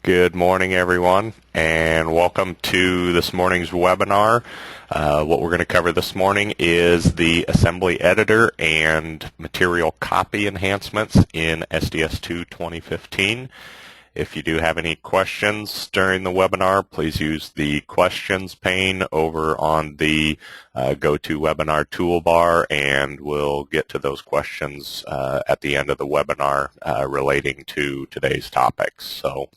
Good morning, everyone, and welcome to this morning's webinar. What we're going to cover this morning is the assembly editor and material copy enhancements in SDS2 2015. If you do have any questions during the webinar, please use the questions pane over on the GoToWebinar toolbar, and we'll get to those questions at the end of the webinar relating to today's topics. So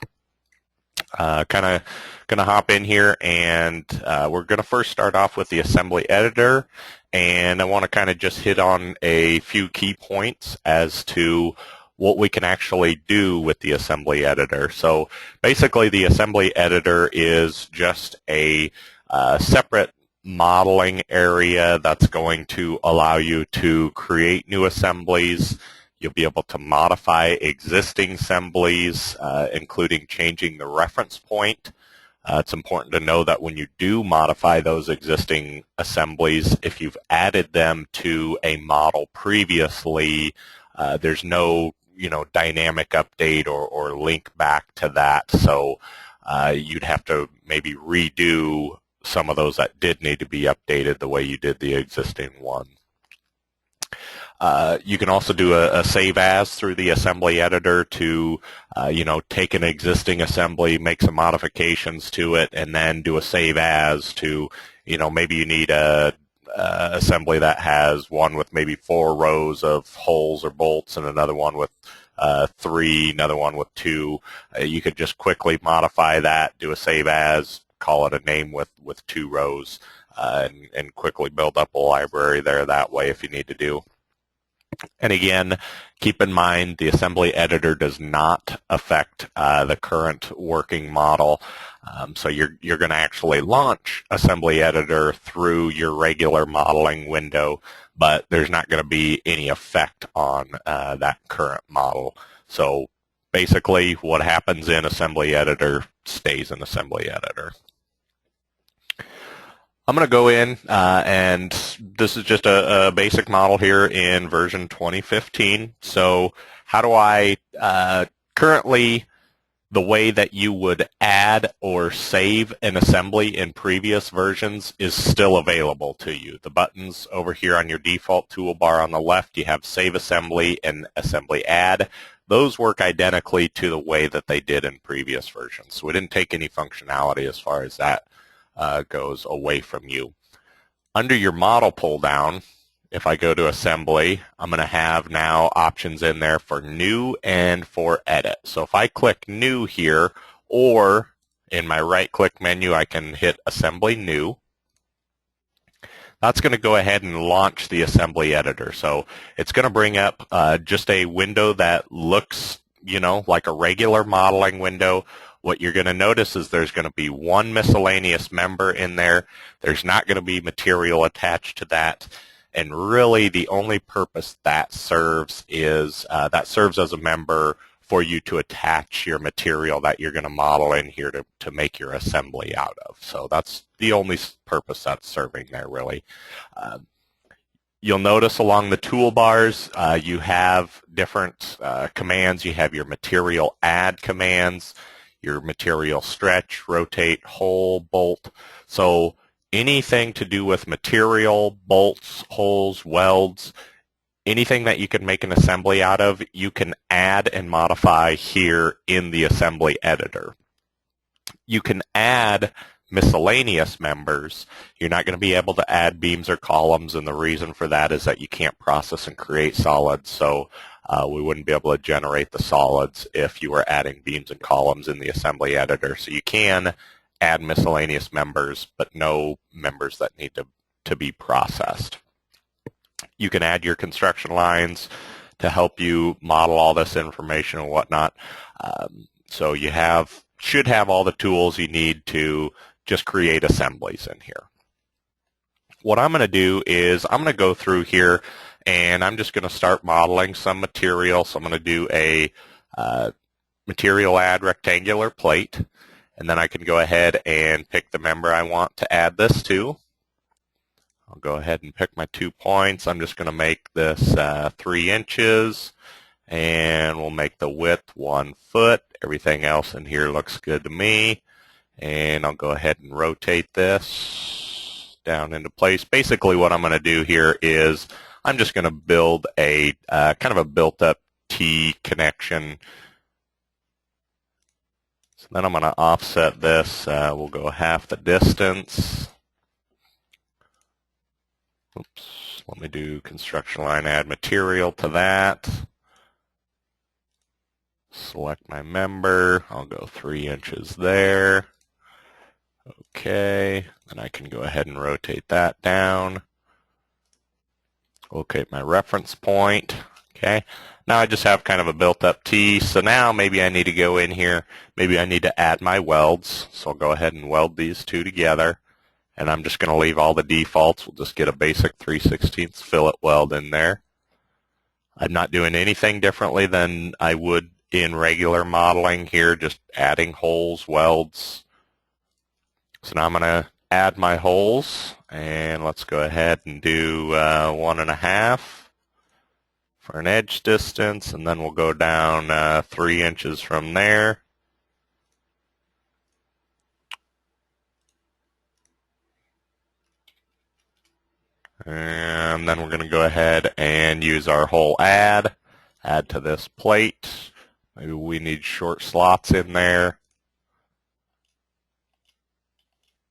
kind of going to hop in here, and we're going to first start off with the assembly editor, and I want to kind of just hit on a few key points as to what we can actually do with the assembly editor. So basically the assembly editor is just a separate modeling area that's going to allow you to create new assemblies. You'll be able to modify existing assemblies, including changing the reference point. It's important to know that when you do modify those existing assemblies, if you've added them to a model previously, there's no dynamic update or link back to that. So you'd have to maybe redo some of those that did need to be updated the way you did the existing one. You can also do a save as through the assembly editor to, take an existing assembly, make some modifications to it, and then do a save as to, maybe you need a assembly that has one with maybe 4 rows of holes or bolts and another one with 3, another one with 2. You could just quickly modify that, do a save as, call it a name with 2 rows, and quickly build up a library there that way if you need to do. And again, keep in mind the assembly editor does not affect the current working model. So you're going to actually launch assembly editor through your regular modeling window, but there's not going to be any effect on that current model. So basically what happens in assembly editor stays in assembly editor. I'm going to go in, and this is just a basic model here in version 2015. So how do I, currently the way that you would add or save an assembly in previous versions is still available to you. The buttons over here on your default toolbar on the left, you have Save Assembly and Assembly Add. Those work identically to the way that they did in previous versions. So we didn't take any functionality as far as that goes away from you. Under your model pull down, if I go to assembly, I'm going to have now options in there for new and for edit. So if I click new here, or in my right click menu I can hit assembly new, that's going to go ahead and launch the assembly editor. So it's going to bring up just a window that looks like a regular modeling window. What you're going to notice is there's going to be one miscellaneous member in there. There's not going to be material attached to that. And really the only purpose that serves is that serves as a member for you to attach your material that you're going to model in here to make your assembly out of. So that's the only purpose that's serving there, really. You'll notice along the toolbars you have different commands. You have your material add commands, your material stretch, rotate, hole, bolt. So anything to do with material, bolts, holes, welds, anything that you can make an assembly out of, you can add and modify here in the assembly editor. You can add miscellaneous members. You're not going to be able to add beams or columns, and the reason for that is that you can't process and create solids. So we wouldn't be able to generate the solids if you were adding beams and columns in the assembly editor. So you can add miscellaneous members, but no members that need to be processed. You can add your construction lines to help you model all this information and whatnot. So you should have all the tools you need to just create assemblies in here. What I'm going to do is I'm going to go through here and I'm just going to start modeling some material. So I'm going to do a material add rectangular plate, and then I can go ahead and pick the member I want to add this to. I'll go ahead and pick my 2 points. I'm just going to make this 3 inches, and we'll make the width 1 foot. Everything else in here looks good to me. And I'll go ahead and rotate this down into place. Basically what I'm going to do here is I'm just going to build a kind of a built-up T connection. So then I'm going to offset this. We'll go half the distance. Oops, let me do construction line, add material to that. Select my member. I'll go 3 inches there. Okay, then I can go ahead and rotate that down. Locate my reference point. Okay, now I just have kind of a built-up T, so now maybe I need to go in here. Maybe I need to add my welds, so I'll go ahead and weld these two together. And I'm just going to leave all the defaults. We'll just get a basic 3/16 fillet weld in there. I'm not doing anything differently than I would in regular modeling here, just adding holes, welds. So now I'm going to add my holes, and let's go ahead and do 1.5 for an edge distance, and then we'll go down 3 inches from there. And then we're going to go ahead and use our hole add to this plate. Maybe we need short slots in there.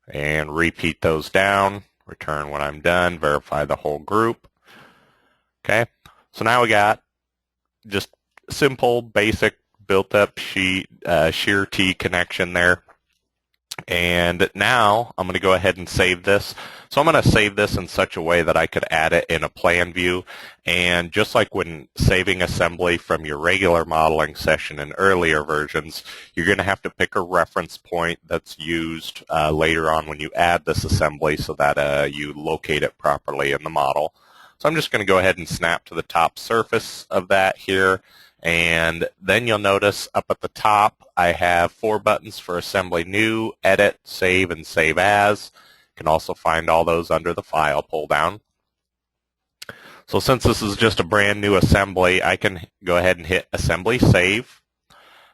And repeat those down, return when I'm done, verify the whole group. Okay, so now we got just simple, basic, built-up shear T connection there. And now I'm going to go ahead and save this. So I'm going to save this in such a way that I could add it in a plan view. And just like when saving assembly from your regular modeling session in earlier versions, you're going to have to pick a reference point that's used later on when you add this assembly so that you locate it properly in the model. So I'm just going to go ahead and snap to the top surface of that here. And then you'll notice up at the top I have 4 buttons for Assembly New, Edit, Save, and Save As. You can also find all those under the File pull down. So since this is just a brand new assembly, I can go ahead and hit Assembly Save.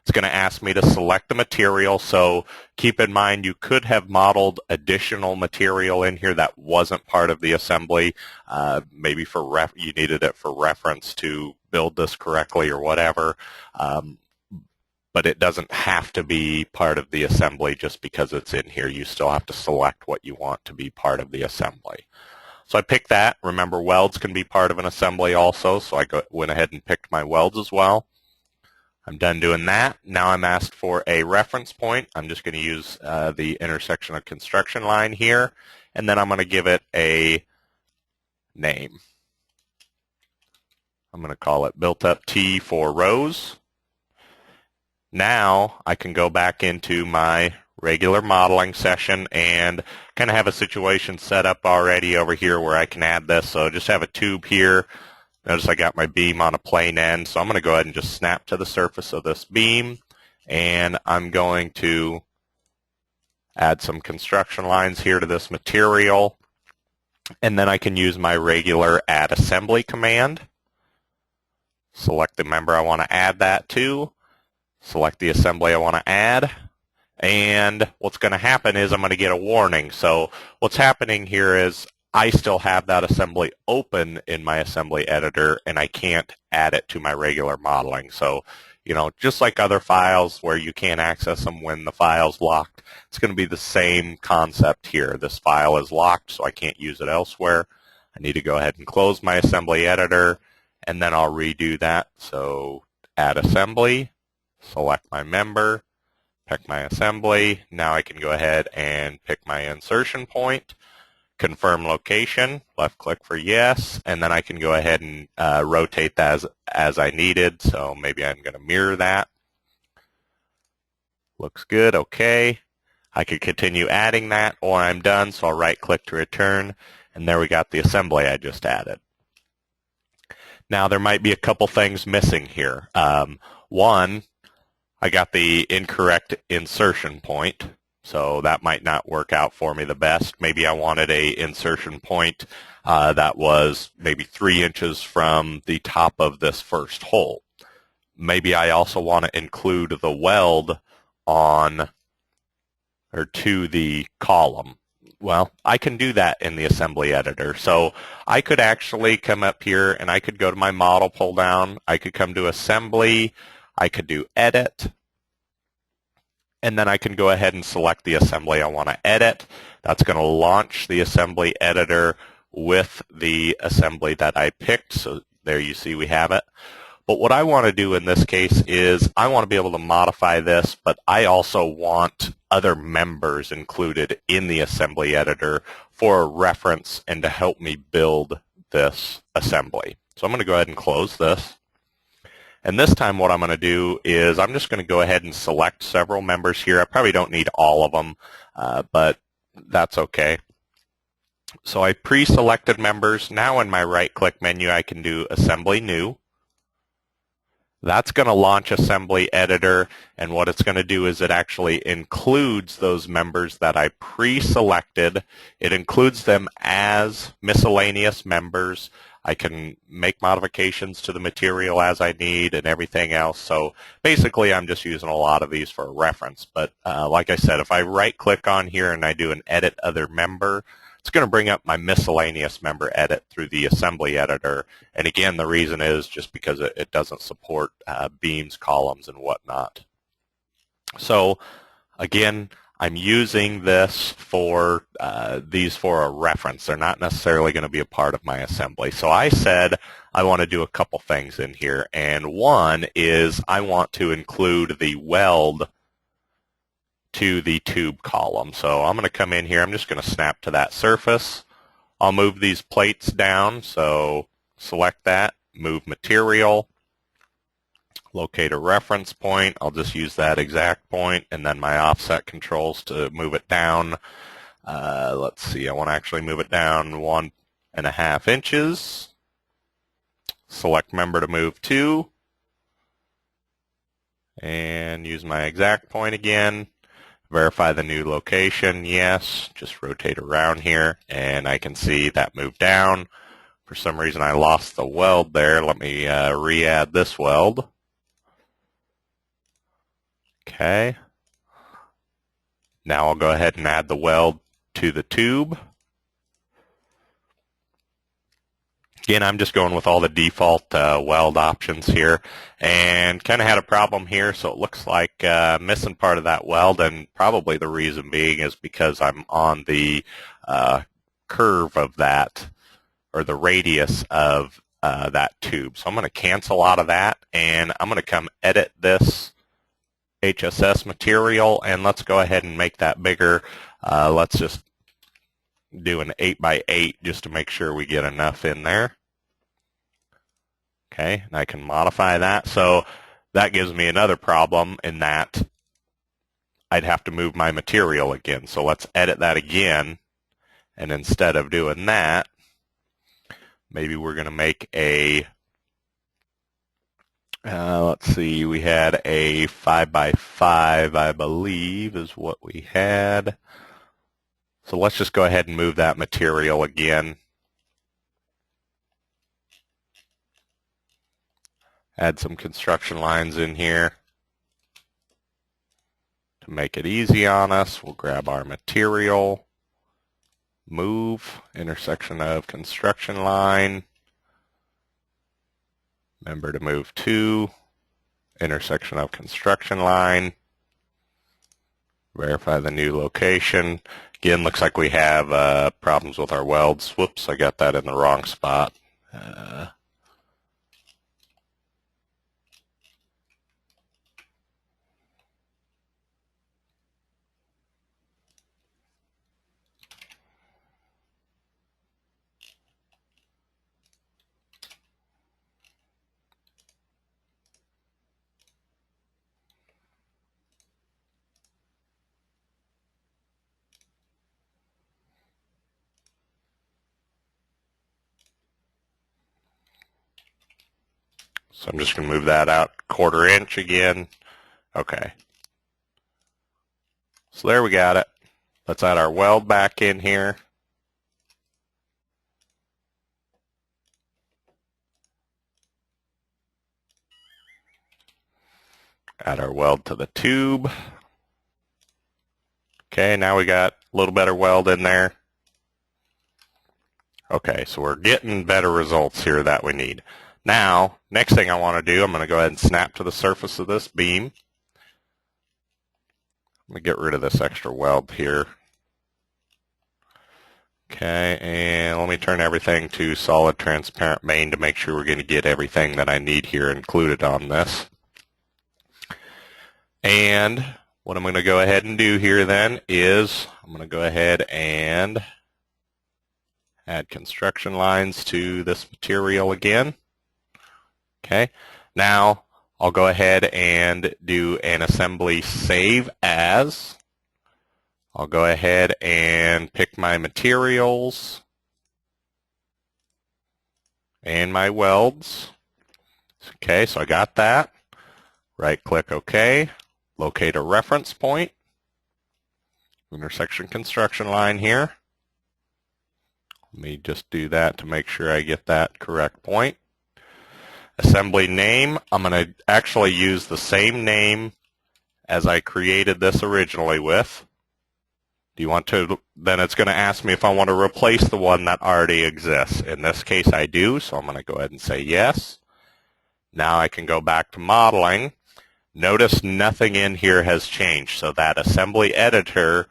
It's going to ask me to select the material, so keep in mind you could have modeled additional material in here that wasn't part of the assembly. Maybe for you needed it for reference to build this correctly or whatever. But it doesn't have to be part of the assembly just because it's in here. You still have to select what you want to be part of the assembly. So I picked that. Remember, welds can be part of an assembly also, so I went ahead and picked my welds as well. I'm done doing that. Now I'm asked for a reference point. I'm just going to use the intersection of construction line here, and then I'm going to give it a name. I'm going to call it Built Up T for rows. Now I can go back into my regular modeling session and kind of have a situation set up already over here where I can add this. So just have a tube here. Notice I got my beam on a plane end, so I'm going to go ahead and just snap to the surface of this beam, and I'm going to add some construction lines here to this material, and then I can use my regular add assembly command. Select the member I want to add that to, select the assembly I want to add, and what's going to happen is I'm going to get a warning. So what's happening here is I still have that assembly open in my assembly editor, and I can't add it to my regular modeling. So, you know, just like other files where you can't access them when the file's locked, it's going to be the same concept here. This file is locked, so I can't use it elsewhere. I need to go ahead and close my assembly editor, and then I'll redo that. So add assembly, select my member, pick my assembly. Now I can go ahead and pick my insertion point. Confirm location, left click for yes, and then I can go ahead and rotate that as I needed. So maybe I'm going to mirror that. Looks good, okay. I could continue adding that, or I'm done, so I'll right click to return, and there we got the assembly I just added. Now there might be a couple things missing here. One, I got the incorrect insertion point. So that might not work out for me the best. Maybe I wanted a insertion point that was maybe 3 inches from the top of this first hole. maybe I also want to include the weld on or to the column. Well, I can do that in the assembly editor. So I could actually come up here and I could go to my model pull down. I could come to assembly. I could do edit. And then I can go ahead and select the assembly I want to edit. That's going to launch the assembly editor with the assembly that I picked. So there you see we have it. But what I want to do in this case is I want to be able to modify this, but I also want other members included in the assembly editor for a reference and to help me build this assembly. So I'm going to go ahead and close this. And this time what I'm going to do is I'm just going to go ahead and select several members here. I probably don't need all of them, but that's okay. So I pre-selected members. Now in my right-click menu, I can do Assembly New. That's going to launch Assembly Editor, and what it's going to do is it actually includes those members that I pre-selected. It includes them as miscellaneous members. I can make modifications to the material as I need and everything else. So basically, I'm just using a lot of these for a reference. But like I said, if I right-click on here and I do an Edit Other Member, it's going to bring up my miscellaneous member edit through the assembly editor. And again, the reason is just because it doesn't support beams, columns, and whatnot. So again, I'm using this for these for a reference. They're not necessarily going to be a part of my assembly. So I said I want to do a couple things in here. And one is I want to include the weld to the tube column. So I'm going to come in here. I'm just going to snap to that surface. I'll move these plates down. So select that, move material, locate a reference point. I'll just use that exact point, and then my offset controls to move it down. Let's see, I want to actually move it down 1.5 inches. Select member to move to, and use my exact point again. Verify the new location, yes. Just rotate around here, and I can see that moved down. For some reason, I lost the weld there. Let me re-add this weld. Okay. Now I'll go ahead and add the weld to the tube. Again, I'm just going with all the default weld options here, and kind of had a problem here, so it looks like missing part of that weld, and probably the reason being is because I'm on the curve of that, or the radius of that tube. So I'm going to cancel out of that, and I'm going to come edit this HSS material, and let's go ahead and make that bigger. Let's just do an 8x8 just to make sure we get enough in there. Okay, and I can modify that. So that gives me another problem in that I'd have to move my material again. So let's edit that again, and instead of doing that, maybe we're going to make a, let's see, we had a 5x5, I believe, is what we had. So let's just go ahead and move that material again. Add some construction lines in here to make it easy on us. We'll grab our material, move, intersection of construction line, member to move to, intersection of construction line, verify the new location. Again, looks like we have problems with our welds. Whoops, I got that in the wrong spot. So I'm just going to move that out 1/4 inch again. Okay. So there we got it. Let's add our weld back in here. Add our weld to the tube. Okay, now we got a little better weld in there. Okay, so we're getting better results here that we need. Now, next thing I want to do, I'm going to go ahead and snap to the surface of this beam. Let me get rid of this extra weld here. Okay, and let me turn everything to solid transparent main to make sure we're going to get everything that I need here included on this. And what I'm going to go ahead and do here then is I'm going to go ahead and add construction lines to this material again. Okay, now I'll go ahead and do an assembly save as. I'll go ahead and pick my materials and my welds. Okay, so I got that. Right-click OK. Locate a reference point. Intersection construction line here. Let me just do that to make sure I get that correct point. Assembly name, I'm going to actually use the same name as I created this originally with. Do you want to, then it's going to ask me if I want to replace the one that already exists. In this case I do, so I'm going to go ahead and say yes. Now I can go back to modeling. Notice nothing in here has changed, so that assembly editor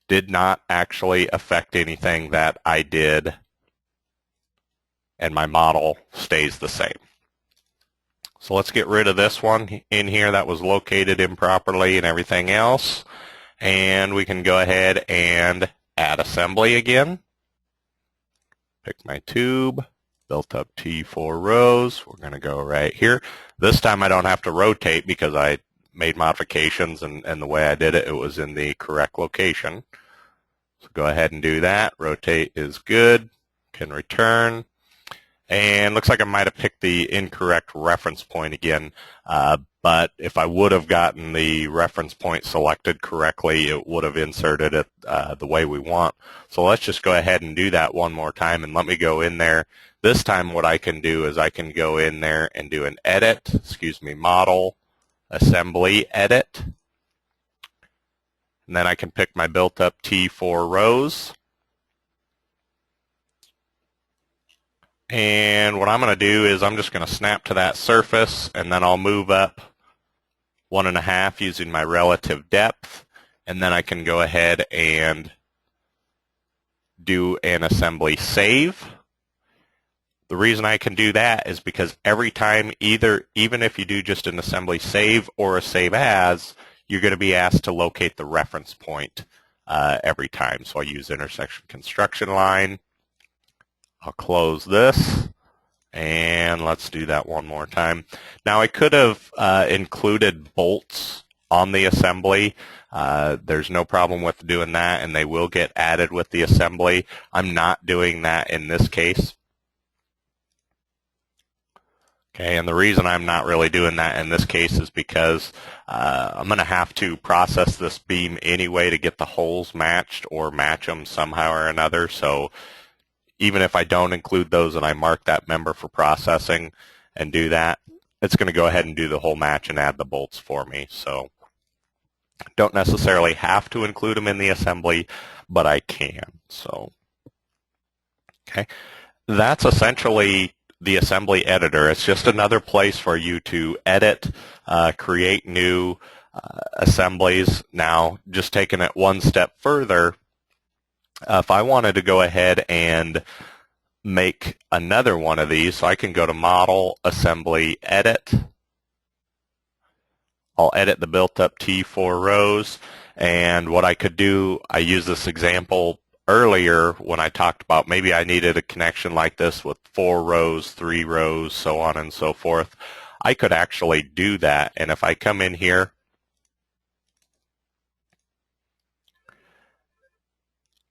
did not actually affect anything that I did, and my model stays the same. So let's get rid of this one in here that was located improperly and everything else. And we can go ahead and add assembly again. Pick my tube, built up T4 rows. We're going to go right here. This time I don't have to rotate because I made modifications, and the way I did it, it was in the correct location. So go ahead and do that. Rotate is good. Can return. And looks like I might have picked the incorrect reference point again, but if I would have gotten the reference point selected correctly, it would have inserted it the way we want. So let's just go ahead and do that one more time, and let me go in there. This time what I can do is I can go in there and do an edit, model, assembly, edit. And then I can pick my built-up T4 rows. And what I'm going to do is I'm just going to snap to that surface, and then I'll move up 1.5 using my relative depth, and then I can go ahead and do an assembly save. The reason I can do that is because every time, even if you do just an assembly save or a save as, you're going to be asked to locate the reference point every time. So I use intersection construction line. I'll close this, and let's do that one more time. Now I could have included bolts on the assembly. There's no problem with doing that, and they will get added with the assembly. I'm not doing that in this case. Okay, and the reason I'm not really doing that in this case is because I'm going to have to process this beam anyway to get the holes matched or match them somehow or another. So even if I don't include those and I mark that member for processing and do that, it's going to go ahead and do the whole match and add the bolts for me. So don't necessarily have to include them in the assembly, but I can. So, okay, that's essentially the assembly editor. It's just another place for you to edit, create new assemblies. Now, just taking it one step further, if I wanted to go ahead and make another one of these, so I can go to Model, Assembly, Edit. I'll edit the built-up T4 rows, and what I could do, I used this example earlier when I talked about maybe I needed a connection like this with 4 rows, 3 rows, so on and so forth. I could actually do that, and if I come in here,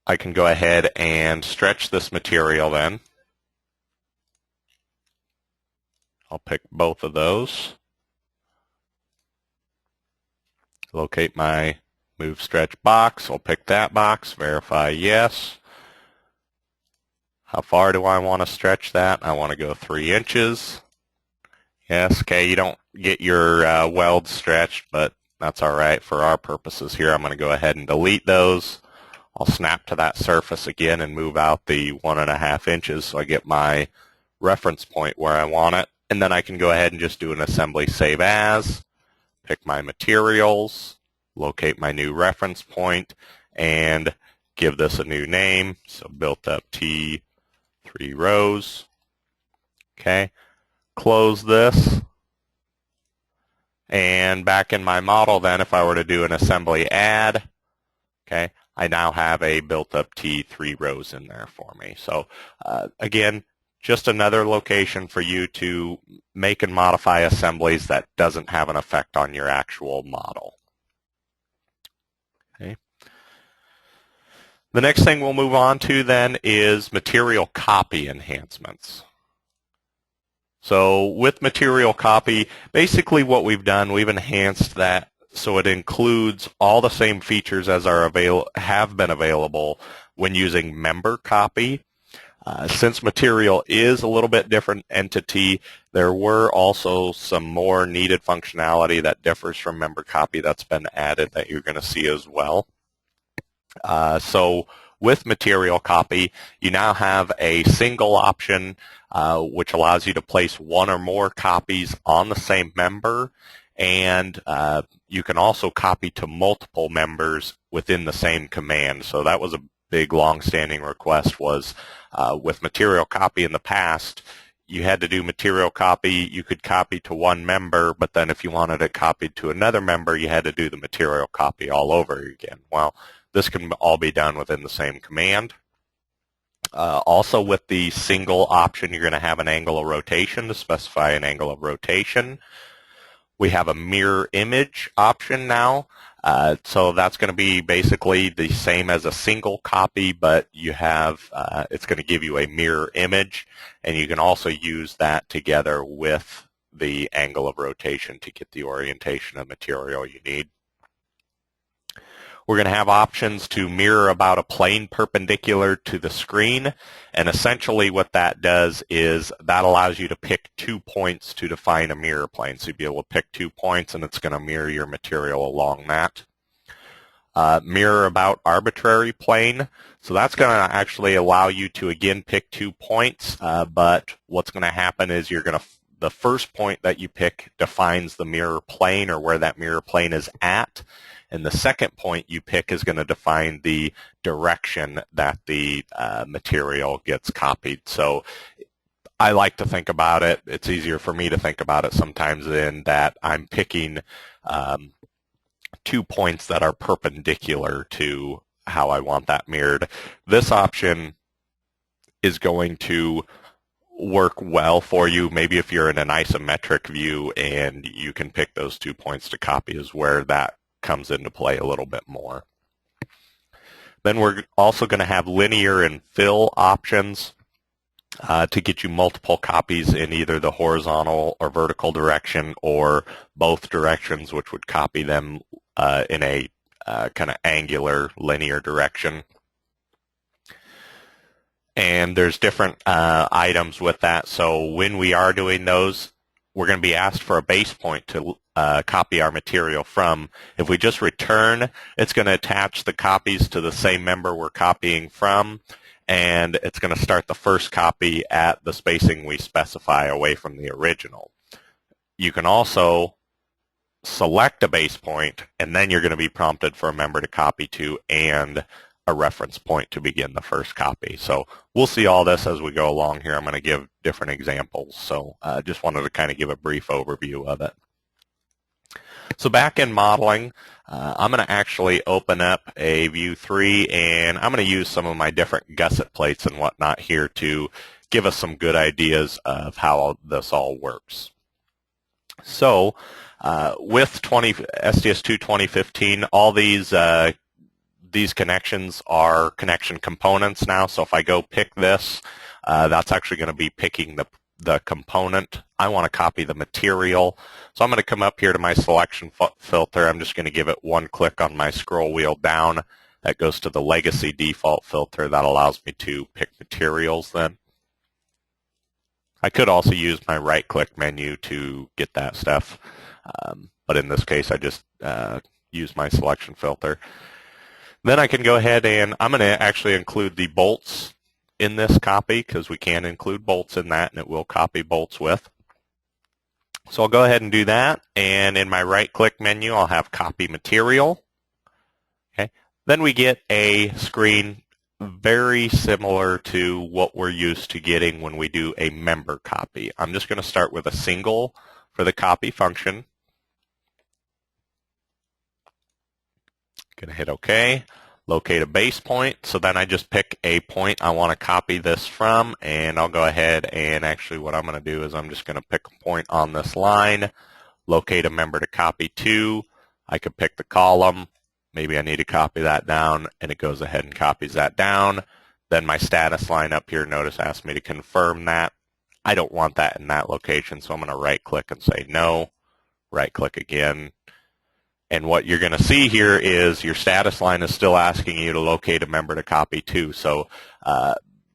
I can go ahead and stretch this material then. I'll pick both of those. Locate my move stretch box. I'll pick that box, verify yes. How far do I want to stretch that? I want to go 3 inches. Yes, okay, you don't get your welds stretched, but that's all right for our purposes here. I'm going to go ahead and delete those. I'll snap to that surface again and move out the 1.5 inches so I get my reference point where I want it. And then I can go ahead and just do an assembly save as, pick my materials, locate my new reference point, and give this a new name. So built up T 3 rows. Okay, close this. And back in my model then, if I were to do an assembly add, okay, I now have a built-up T 3 rows in there for me. So again, just another location for you to make and modify assemblies that doesn't have an effect on your actual model. Okay. The next thing we'll move on to then is material copy enhancements. So with material copy, basically what we've done, we've enhanced that so it includes all the same features as have been available when using member copy. Since material is a little bit different entity, there were also some more needed functionality that differs from member copy that's been added that you're going to see as well. So with material copy, you now have a single option which allows you to place one or more copies on the same member, and you can also copy to multiple members within the same command. So that was a big long-standing request, was with material copy in the past, you had to do material copy. You could copy to one member, but then if you wanted it copied to another member, you had to do the material copy all over again. Well, this can all be done within the same command. Also with the single option, you're going to have an angle of rotation to specify an angle of rotation. We have a mirror image option now. So that's going to be basically the same as a single copy, but you have it's going to give you a mirror image, and you can also use that together with the angle of rotation to get the orientation of material you need. We're going to have options to mirror about a plane perpendicular to the screen, and essentially what that does is that allows you to pick 2 points to define a mirror plane. So you'll be able to pick 2 points and it's going to mirror your material along that. Mirror about arbitrary plane. So that's going to actually allow you to again pick 2 points, but what's going to happen is the first point that you pick defines the mirror plane or where that mirror plane is at. And the second point you pick is going to define the direction that the material gets copied. So I like to think about it. It's easier for me to think about it sometimes in that I'm picking 2 points that are perpendicular to how I want that mirrored. This option is going to work well for you. Maybe if you're in an isometric view and you can pick those 2 points to copy is where that comes into play a little bit more. Then we're also going to have linear and fill options to get you multiple copies in either the horizontal or vertical direction or both directions, which would copy them in a kind of angular linear direction. And there's different items with that. So when we are doing those, we're going to be asked for a base point to copy our material from. If we just return, it's going to attach the copies to the same member we're copying from, and it's going to start the first copy at the spacing we specify away from the original. You can also select a base point, and then you're going to be prompted for a member to copy to and a reference point to begin the first copy. So we'll see all this as we go along here. I'm going to give different examples. So just wanted to kind of give a brief overview of it. So back in modeling, I'm going to actually open up a view 3, and I'm going to use some of my different gusset plates and whatnot here to give us some good ideas of how this all works. So with SDS2 2015, all these connections are connection components now. So if I go pick this, that's actually going to be picking the component. I want to copy the material. So I'm going to come up here to my selection filter. I'm just going to give it one click on my scroll wheel down. That goes to the legacy default filter. That allows me to pick materials then. I could also use my right-click menu to get that stuff, but in this case I just use my selection filter. Then I can go ahead and I'm going to actually include the bolts in this copy because we can include bolts in that and it will copy bolts with. So I'll go ahead and do that, and in my right-click menu I'll have Copy Material. Okay. Then we get a screen very similar to what we're used to getting when we do a member copy. I'm just going to start with a single for the copy function. Going to hit OK. Locate a base point. So then I just pick a point I want to copy this from, and I'll go ahead and actually what I'm going to do is I'm just going to pick a point on this line, locate a member to copy to. I could pick the column. Maybe I need to copy that down, and it goes ahead and copies that down. Then my status line up here, notice, asks me to confirm that. I don't want that in that location, so I'm going to right-click and say no. Right-click again. And what you're going to see here is your status line is still asking you to locate a member to copy to. So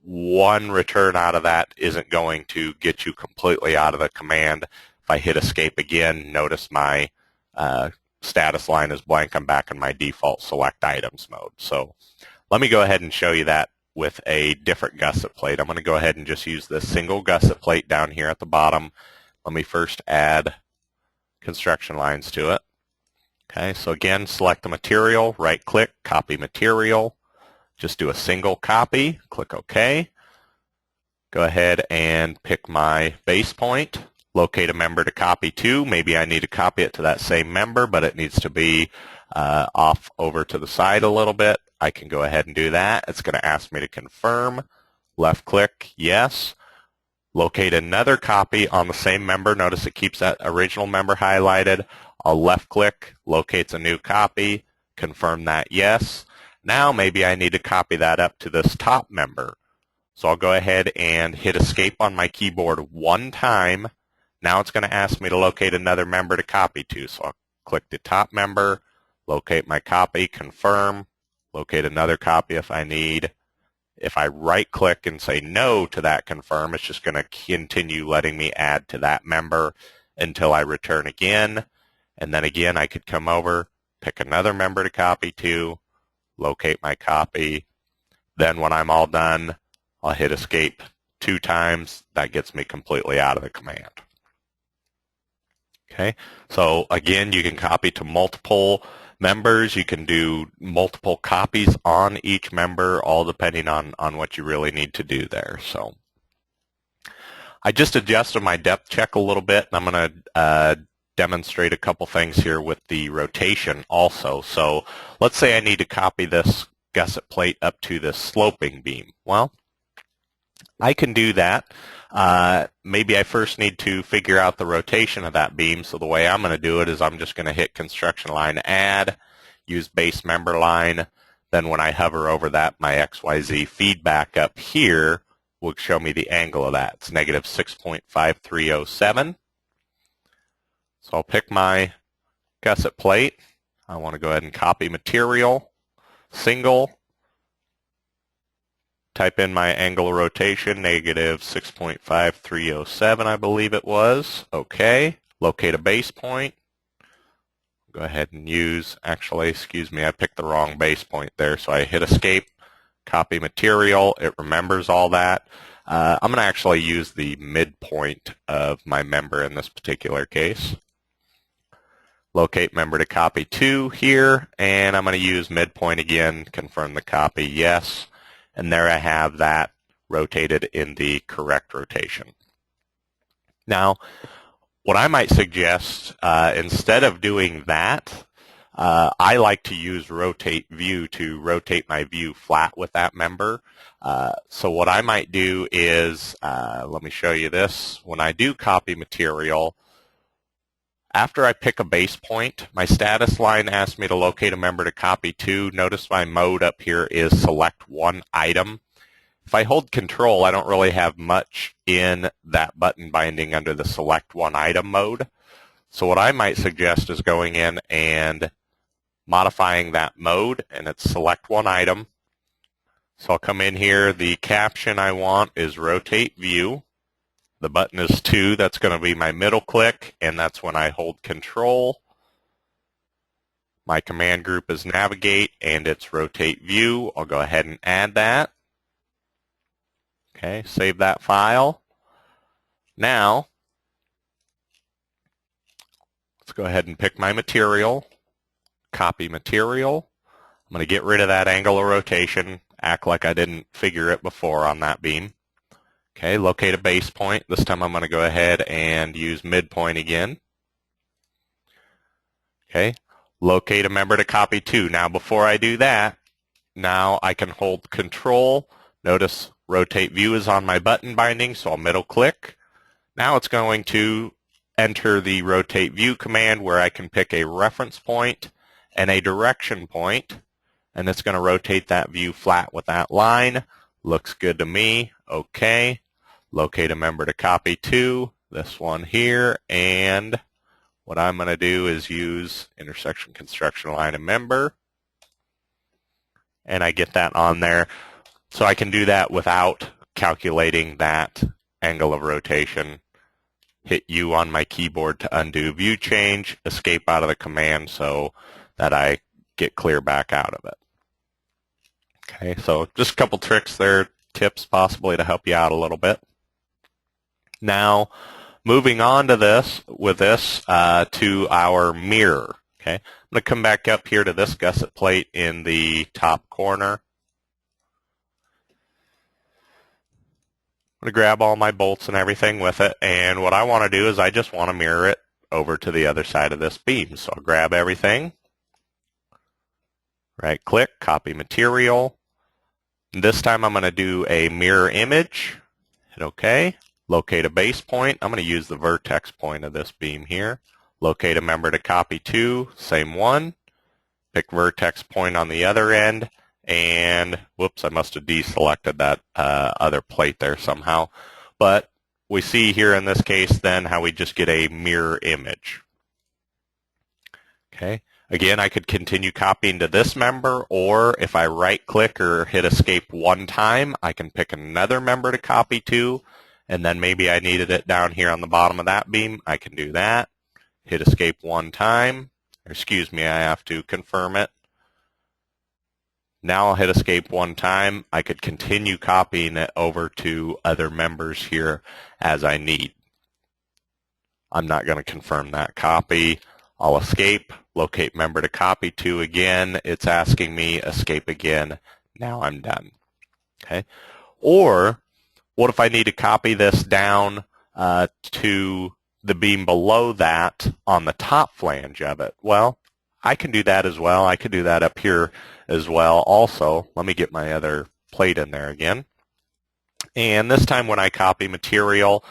one return out of that isn't going to get you completely out of the command. If I hit escape again, notice my status line is blank. I'm back in my default select items mode. So let me go ahead and show you that with a different gusset plate. I'm going to go ahead and just use this single gusset plate down here at the bottom. Let me first add construction lines to it. Okay, so again, select the material, right-click, copy material. Just do a single copy, click OK. Go ahead and pick my base point, locate a member to copy to. Maybe I need to copy it to that same member, but it needs to be off over to the side a little bit. I can go ahead and do that. It's going to ask me to confirm. Left-click, yes. Locate another copy on the same member. Notice it keeps that original member highlighted. I'll left-click, locates a new copy, confirm that yes. Now maybe I need to copy that up to this top member. So I'll go ahead and hit escape on my keyboard one time. Now it's going to ask me to locate another member to copy to. So I'll click the top member, locate my copy, confirm, locate another copy if I need. If I right-click and say no to that confirm, it's just going to continue letting me add to that member until I return again. And then again, I could come over, pick another member to copy to, locate my copy. Then when I'm all done, I'll hit escape 2 times. That gets me completely out of the command. Okay, so again, you can copy to multiple members. You can do multiple copies on each member, all depending on what you really need to do there. So I just adjusted my depth check a little bit, and I'm going to demonstrate a couple things here with the rotation also. So let's say I need to copy this gusset plate up to this sloping beam. Well, I can do that. Maybe I first need to figure out the rotation of that beam. So the way I'm going to do it is I'm just going to hit construction line add, use base member line. Then when I hover over that, my XYZ feedback up here will show me the angle of that. It's negative 6.5307. So I'll pick my gusset plate. I want to go ahead and copy material, single, type in my angle of rotation, negative 6.5307, I believe it was. OK. Locate a base point. Go ahead and use, actually, excuse me, I picked the wrong base point there. So I hit escape, copy material. It remembers all that. I'm going to actually use the midpoint of my member in this particular case. Locate member to copy to here, and I'm going to use midpoint again, confirm the copy, yes. And there I have that rotated in the correct rotation. Now, what I might suggest, instead of doing that, I like to use rotate view to rotate my view flat with that member. So what I might do is, let me show you this. When I do copy material, after I pick a base point, my status line asks me to locate a member to copy to. Notice my mode up here is select one item. If I hold control, I don't really have much in that button binding under the select one item mode. So what I might suggest is going in and modifying that mode, and it's select one item. So I'll come in here. The caption I want is rotate view. the button is 2. That's going to be my middle click, and that's when I hold Control. My command group is Navigate, and it's Rotate View. I'll go ahead and add that. Okay, save that file. Now, let's go ahead and pick my material, copy material. I'm going to get rid of that angle of rotation, act like I didn't figure it before on that beam. Okay, locate a base point. This time I'm going to go ahead and use midpoint again. Okay, locate a member to copy to. Now before I do that, now I can hold Control. Notice Rotate View is on my button binding, so I'll middle click. Now it's going to enter the Rotate View command where I can pick a reference point and a direction point, and it's going to rotate that view flat with that line. Looks good to me. Okay. Locate a member to copy to, this one here, and what I'm going to do is use intersection construction line and member, and I get that on there. So I can do that without calculating that angle of rotation. Hit U on my keyboard to undo view change, escape out of the command so that I get clear back out of it. Okay, so just a couple tricks there, tips possibly to help you out a little bit. Now, moving on to this, to our mirror. Okay, I'm going to come back up here to this gusset plate in the top corner. I'm going to grab all my bolts and everything with it, and what I want to do is I just want to mirror it over to the other side of this beam. So I'll grab everything, right click, copy material. This time I'm going to do a mirror image, hit OK. Locate a base point. I'm going to use the vertex point of this beam here. Locate a member to copy to, same one. Pick vertex point on the other end, and whoops, I must have deselected that other plate there somehow. But we see here in this case then how we just get a mirror image. Okay. Again, I could continue copying to this member, or if I right-click or hit escape one time, I can pick another member to copy to, and then maybe I needed it down here on the bottom of that beam. I can do that. Hit escape one time. Or excuse me, I have to confirm it. Now I'll hit escape one time. I could continue copying it over to other members here as I need. I'm not going to confirm that copy. I'll escape, locate member to copy to again. It's asking me escape again. Now I'm done. Okay. Or what if I need to copy this down to the beam below that on the top flange of it? Well, I can do that as well. I could do that up here as well also. Let me get my other plate in there again. And this time when I copy material,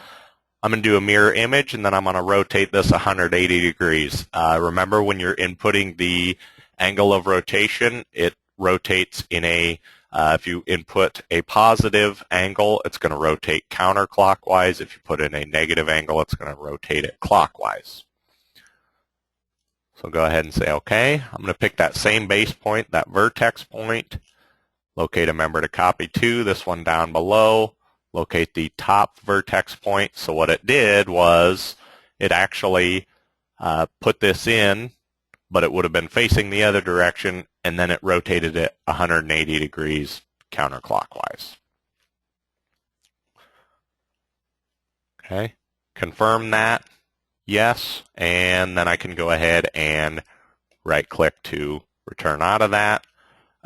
I'm going to do a mirror image, and then I'm going to rotate this 180 degrees. Remember, when you're inputting the angle of rotation, it rotates in a, if you input a positive angle, it's going to rotate counterclockwise. If you put in a negative angle, it's going to rotate it clockwise. So go ahead and say OK. I'm going to pick that same base point, that vertex point, locate a member to copy to, this one down below. Locate the top vertex point. So what it did was it actually put this in, but it would have been facing the other direction, and then it rotated it 180 degrees counterclockwise. Okay, confirm that, yes, and then I can go ahead and right-click to return out of that.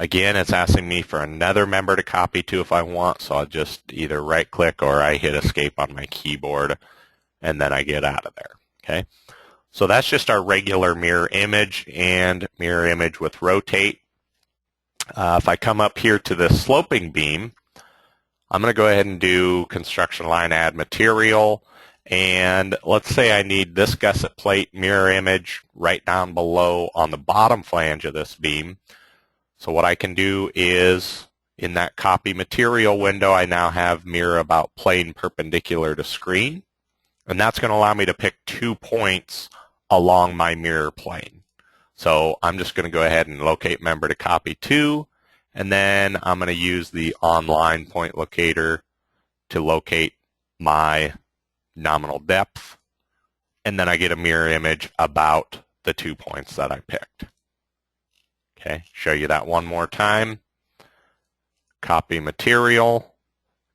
Again, it's asking me for another member to copy to if I want, so I'll just either right-click or I hit escape on my keyboard, and then I get out of there. Okay, so that's just our regular mirror image and mirror image with rotate. If I come up here to the sloping beam, I'm going to go ahead and do construction line add material, and let's say I need this gusset plate mirror image right down below on the bottom flange of this beam. So what I can do is, in that copy material window, I now have mirror about plane perpendicular to screen. And that's going to allow me to pick 2 points along my mirror plane. So I'm just going to go ahead and locate member to copy to, and then I'm going to use the online point locator to locate my nominal depth, and then I get a mirror image about the 2 points that I picked. Okay, show you that one more time. Copy material,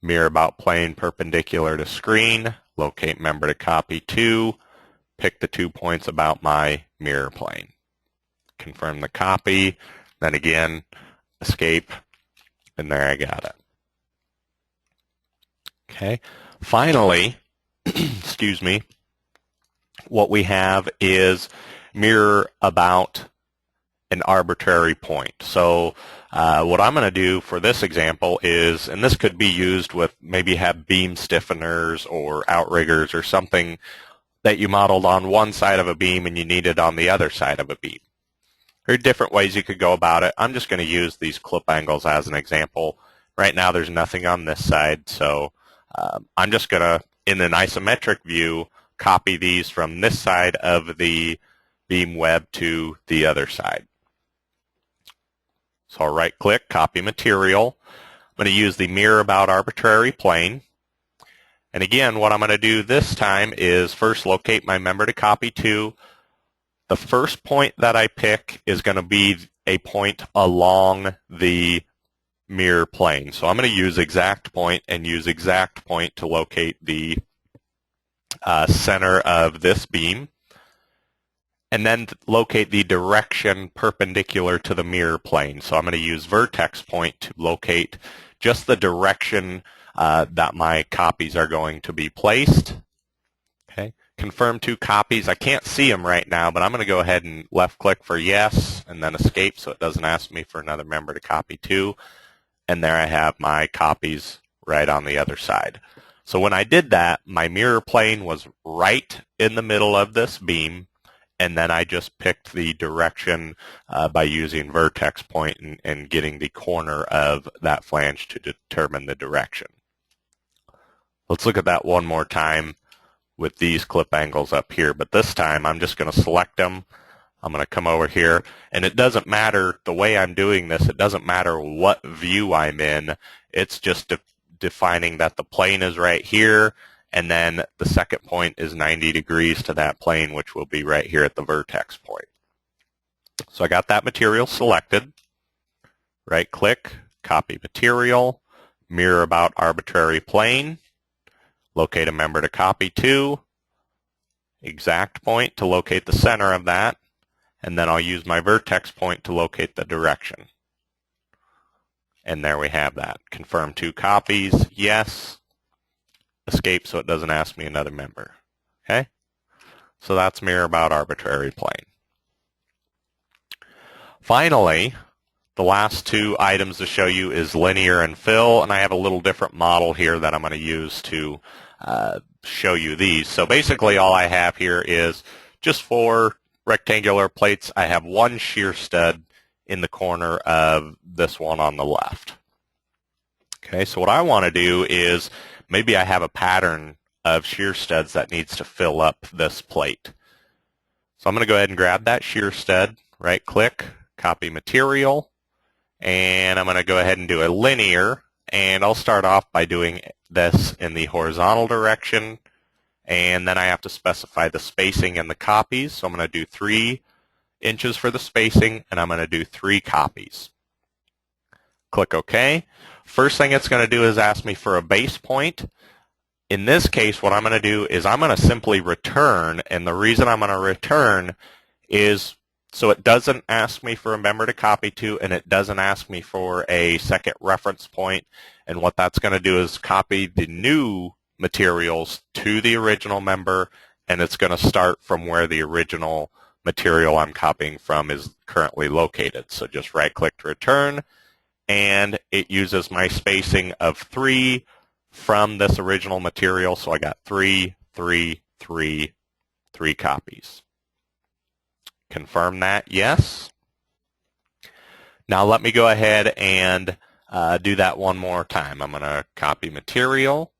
mirror about plane perpendicular to screen, locate member to copy to, pick the 2 points about my mirror plane. Confirm the copy, then again, escape, and there I got it. Okay, finally, excuse me, what we have is mirror about an arbitrary point. So what I'm going to do for this example is, and this could be used with maybe have beam stiffeners or outriggers or something that you modeled on one side of a beam and you need it on the other side of a beam. There are different ways you could go about it. I'm just going to use these clip angles as an example. Right now there's nothing on this side, so I'm just going to, in an isometric view, copy these from this side of the beam web to the other side. So I'll right-click, copy material. I'm going to use the mirror about arbitrary plane. And again, what I'm going to do this time is first locate my member to copy to. The first point that I pick is going to be a point along the mirror plane. So I'm going to use exact point and use exact point to locate the center of this beam. And then locate the direction perpendicular to the mirror plane. So I'm going to use vertex point to locate just the direction that my copies are going to be placed. Okay. Confirm 2 copies. I can't see them right now, but I'm going to go ahead and left click for yes and then escape so it doesn't ask me for another member to copy to. And there I have my copies right on the other side. So when I did that, my mirror plane was right in the middle of this beam, and then I just picked the direction by using vertex point and getting the corner of that flange to determine the direction. Let's look at that one more time with these clip angles up here, but this time I'm just going to select them. I'm going to come over here, and it doesn't matter the way I'm doing this. It doesn't matter what view I'm in. It's just defining that the plane is right here, and then the second point is 90 degrees to that plane, which will be right here at the vertex point. So I got that material selected. Right-click, copy material, mirror about arbitrary plane, locate a member to copy to, exact point to locate the center of that, and then I'll use my vertex point to locate the direction. And there we have that. Confirm 2 copies, yes. Escape so it doesn't ask me another member. Okay? So that's mirror about arbitrary plane. Finally, the last 2 items to show you is linear and fill, and I have a little different model here that I'm going to use to show you these. So basically all I have here is just 4 rectangular plates. I have 1 shear stud in the corner of this one on the left. Okay, so what I want to do is maybe I have a pattern of shear studs that needs to fill up this plate. So I'm going to go ahead and grab that shear stud, right-click, copy material, and I'm going to go ahead and do a linear, and I'll start off by doing this in the horizontal direction, and then I have to specify the spacing and the copies. So I'm going to do 3 inches for the spacing, and I'm going to do 3 copies. Click OK. First thing it's going to do is ask me for a base point. In this case, what I'm going to do is I'm going to simply return, and the reason I'm going to return is so it doesn't ask me for a member to copy to, and it doesn't ask me for a second reference point. And what that's going to do is copy the new materials to the original member, and it's going to start from where the original material I'm copying from is currently located. So just right-click to return, and it uses my spacing of 3 from this original material. So I got 3, 3, 3, 3 copies. Confirm that, yes. Now let me go ahead and do that one more time. I'm going to copy material.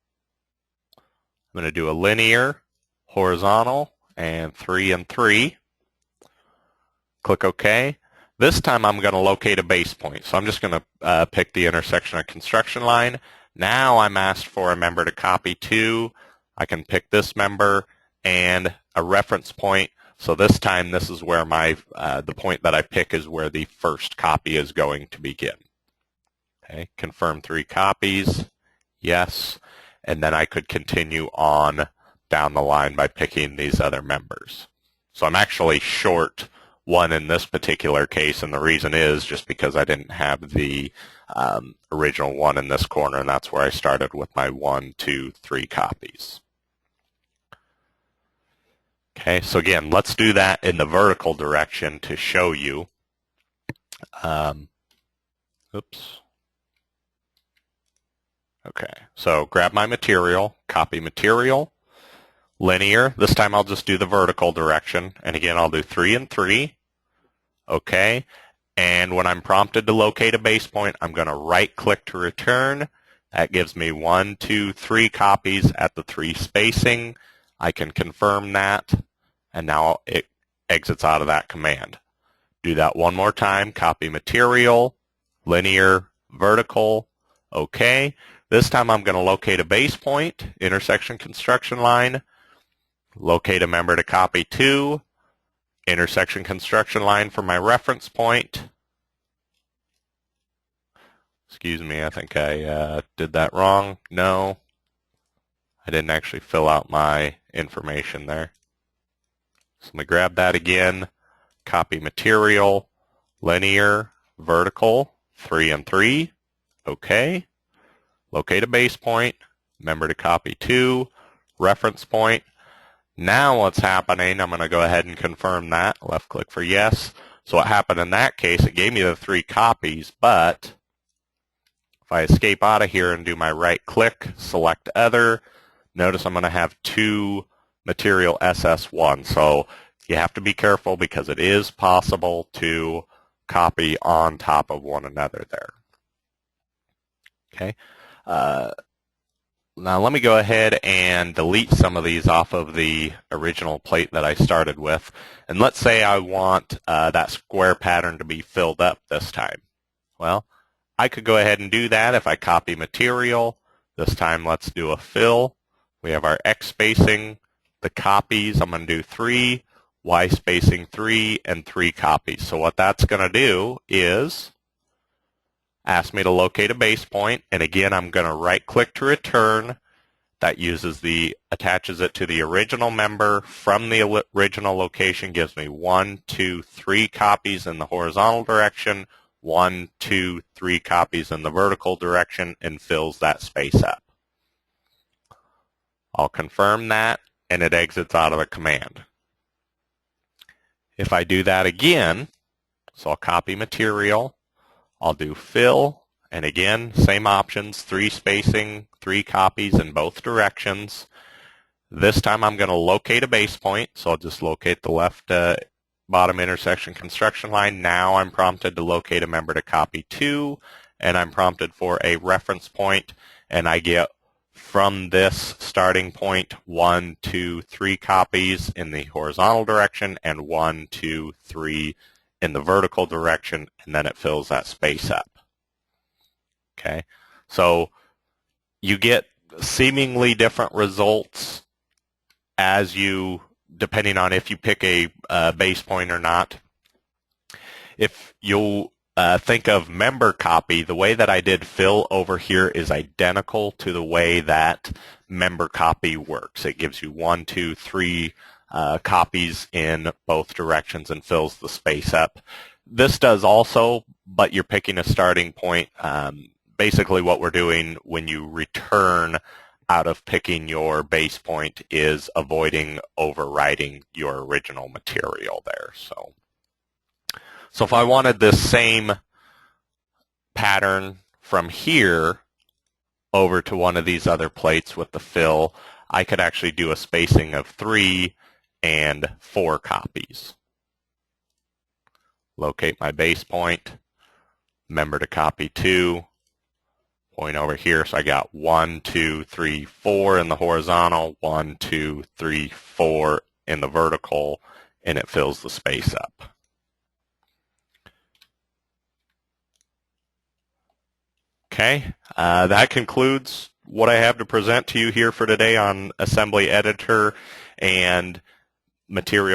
I'm going to do a linear, horizontal, and 3 and 3. Click OK. This time I'm going to locate a base point. So I'm just going to pick the intersection of construction line. Now I'm asked for a member to copy to. I can pick this member and a reference point. So this time, this is where my the point that I pick is where the first copy is going to begin. Okay, confirm 3 copies, yes, and then I could continue on down the line by picking these other members. So I'm actually short 1 in this particular case, and the reason is just because I didn't have the original 1 in this corner, and that's where I started with my 1, 2, 3 copies. Okay, so again, let's do that in the vertical direction to show you. Oops. Okay, so grab my material, copy material, linear. This time I'll just do the vertical direction. And again, I'll do 3 and 3. Okay, and when I'm prompted to locate a base point, I'm going to right-click to return. That gives me 1, 2, 3 copies at the 3 spacing. I can confirm that, and now it exits out of that command. Do that one more time. Copy material, linear, vertical. Okay. This time I'm going to locate a base point, intersection construction line, locate a member to copy to, intersection construction line for my reference point. Excuse me, I think I did that wrong. No, I didn't actually fill out my information there. So let me grab that again, copy material, linear, vertical, 3 and 3. Okay. Locate a base point, member to copy to, reference point. Now what's happening, I'm going to go ahead and confirm that. Left click for yes. So what happened in that case, it gave me the 3 copies, but if I escape out of here and do my right click, select other, notice I'm going to have 2 material SS1. So you have to be careful because it is possible to copy on top of one another there. Okay. Now let me go ahead and delete some of these off of the original plate that I started with. And let's say I want that square pattern to be filled up this time. Well, I could go ahead and do that if I copy material. This time let's do a fill. We have our X spacing, the copies. I'm going to do 3, Y spacing 3, and 3 copies. So what that's going to do is ask me to locate a base point, and again I'm going to right click to return. That attaches it to the original member from the original location, gives me 1, 2, 3 copies in the horizontal direction, 1, 2, 3 copies in the vertical direction, and fills that space up. I'll confirm that, and it exits out of the command. If I do that again, so I'll copy material, I'll do fill, and again, same options, 3 spacing, 3 copies in both directions. This time I'm going to locate a base point, so I'll just locate the left bottom intersection construction line. Now I'm prompted to locate a member to copy to, and I'm prompted for a reference point, and I get from this starting point 1, 2, 3 copies in the horizontal direction and 1, 2, 3 in the vertical direction, and then it fills that space up. Okay, so you get seemingly different results depending on if you pick a base point or not. If you'll think of member copy, the way that I did fill over here is identical to the way that member copy works. It gives you 1, 2, 3 copies in both directions and fills the space up. This does also, but you're picking a starting point. Basically what we're doing when you return out of picking your base point is avoiding overwriting your original material there. So if I wanted this same pattern from here over to one of these other plates with the fill, I could actually do a spacing of 3 and 4 copies. Locate my base point, member to copy to, point over here. So I got 1, 2, 3, 4 in the horizontal, 1, 2, 3, 4 in the vertical, and it fills the space up. Okay, that concludes what I have to present to you here for today on Assembly Editor and Material